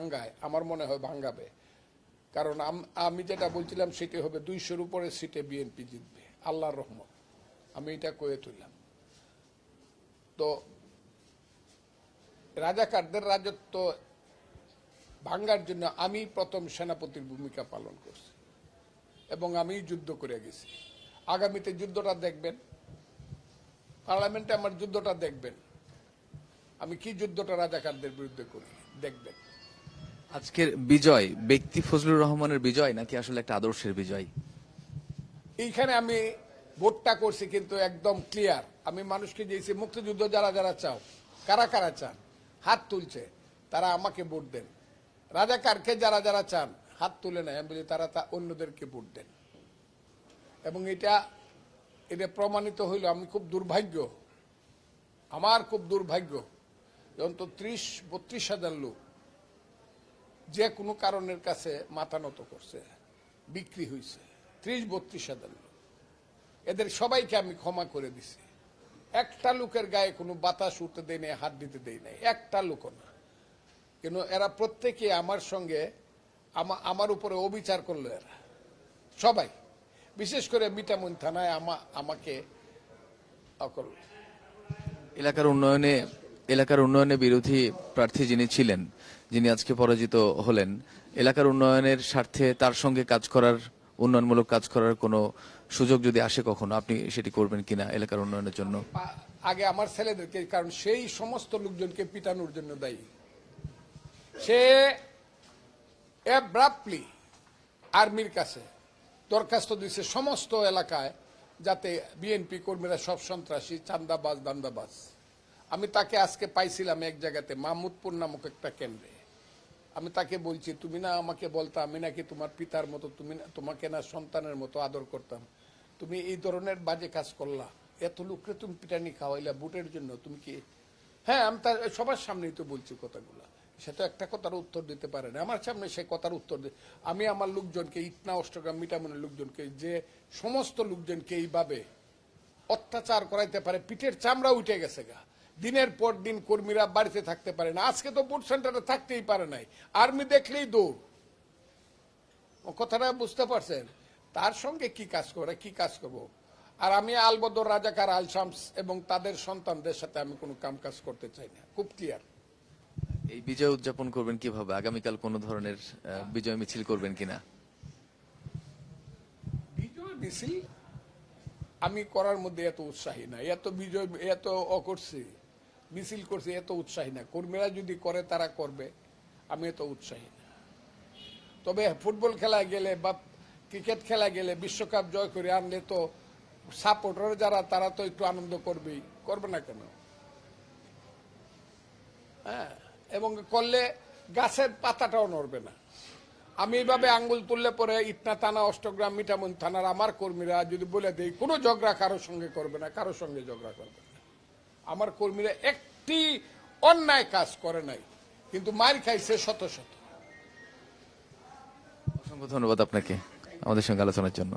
ভাঙ্গায় আমার মনে হয় ভাঙ্গাবে, কারণ আমি যেটা বলছিলাম সেটি হবে 200-র উপরে সিটে বিএনপি জিতবে আল্লাহর রহমত, আমি এটা কয়ে তুললাম। তো রাজাকারদের রাজত্ব ভাঙ্গার জন্য আমি প্রথম সেনাপতির ভূমিকা পালন করছি এবং আমি যুদ্ধ করে গেছি। আগামীতে যুদ্ধটা দেখবেন, পার্লামেন্টে আমার যুদ্ধটা দেখবেন, আমি কি যুদ্ধটা রাজাকারদের বিরুদ্ধে করি দেখবেন। আজকের বিজয় ব্যক্তি ফজলুর রহমানের বিজয় নাকি আসলে একটা আদর্শের বিজয়? এইখানে আমি ভোটটা করছি কিন্তু একদম ক্লিয়ার। আমি মানুষকে দিয়েছি মুক্তিযুদ্ধ যারা যারা চাও, কারা কারা চান হাত তুলছে, তারা আমাকে ভোট দেন। রাজাকারকে যারা যারা চান হাত তুলে নেয়, আমি বলি তারা অন্যদেরকে ভোট দেন। এবং এটা প্রমাণিত হইল। আমি খুব দুর্ভাগ্য, আমার খুব দুর্ভাগ্য, অন্তত 30-32 হাজার লোক যে কোনো কারণের কাছে মাথা নত করছে, বিক্রি হয়েছে 30-32 হাজার লোক। এদের সবাইকে আমি ক্ষমা করে দিছি। একটা লোকের গায়ে কোনো বাতাস উঠতে দেয় নাই, হাত দিতে দেয় নাই, একটা লোকও না। কিন্তু এরা প্রত্যেকে আমার সঙ্গে আমার উপরে অবিচার করলো। এরা সবাই, বিশেষ করে মিঠামইন থানায় আমাকে এলাকার উন্নয়নে বিরোধী প্রার্থী যিনি ছিলেন, যিনি আজকে পরাজিত হলেন, এলাকার উন্নয়নের স্বার্থে তার সঙ্গে কাজ করার, উন্নয়নমূলক কাজ করার কোনো সুযোগ যদি আসে কখনো, আপনি সেটি করবেন কিনা এলাকার উন্নয়নের জন্য? আগে আমার ছেলেদেরকে, কারণ সেই সমস্ত লোকজনকে পিটানোর জন্য দায়ী। সে অ্যাব্রাপ্টলি আর্মির কাছে দরখাস্ত দিয়েছে সমস্ত এলাকায়, যাতে বিএনপি কর্মীরা সব সন্ত্রাসী, চান্দাবাজ, দান্দাবাজ। আমি তাকে আজকে পাইছিলাম এক জায়গাতে, মাহমুদপুর নামক একটা কেন্দ্রে। আমি তাকে বলছি, তুমি না আমাকে বলতা আমি নাকি তোমার পিতার মতো, তোমাকে না সন্তানের মতো আদর করতাম, তুমি এই ধরনের বাজে কাজ করলা, এত লোকরে তুমি পিটানি খাওয়াইলা ভোটের জন্য, তুমি কি? হ্যাঁ, আমি তার সবার সামনেই তো বলছি কথাগুলা। সে তো একটা কথার উত্তর দিতে পারে না আমার সামনে, সে কথার উত্তর দিই। আমি আমার লোকজনকে, ইটনা অষ্টগ্রাম মিঠামনের লোকজনকে, যে সমস্ত লোকজনকে এইভাবে অত্যাচার করাইতে পারে, পিঠের চামড়া উঠে গেছে গা। দিনের পর দিন কর্মীরা বাড়িতে থাকতে পারে না। আজকে তো ভোট সেন্টারে থাকতেই পারে নাই, আর্মি দেখলেই দৌড়। কথাটা বুঝতে পারছেন? তার সঙ্গে কি কাজ করে, কি কাজ করবো? আর আমি আলবদর, রাজাকার, আল শামস এবং তাদের সন্তানদের সাথে আমি কোনো কাম কাজ করতে চাই না, খুব ক্লিয়ার। এই বিজয় উদযাপন করবেন কিভাবে? আগামীকাল কোনো ধরনের বিজয় মিছিল করবেন কিনা? বিজয় মিছিল আমি করার মধ্যে এত উৎসাহী না, এত বিজয় এত করছি, মিছিল করছি, এত উৎসাহী না। কর্মীরা যদি করে তারা করবে, আমি এত উৎসাহী না। তবে ফুটবল খেলায় গেলে বা ক্রিকেট খেলা গেলে, বিশ্বকাপ জয় করে আনলে তো সাপোর্টার যারা, তারা তো একটু আনন্দ করবেই, করবে না কেন? হ্যাঁ, এবং করলে গাছের পাতাটাও নড়বে না। আমি এইভাবে আঙ্গুল তুললে পরে ইটনা থানা, অষ্টগ্রাম, মিঠামইন থানার আমার কর্মীরা যদি বলে দেয় কোনো ঝগড়া কারোর সঙ্গে করবে না, কারোর সঙ্গে ঝগড়া করবে না। আমার কর্মীরা একটি অন্যায় কাজ করে নাই, কিন্তু মার খাইছে শত শত। অসংখ্য ধন্যবাদ আপনাকে আমাদের সঙ্গে আলোচনার জন্য।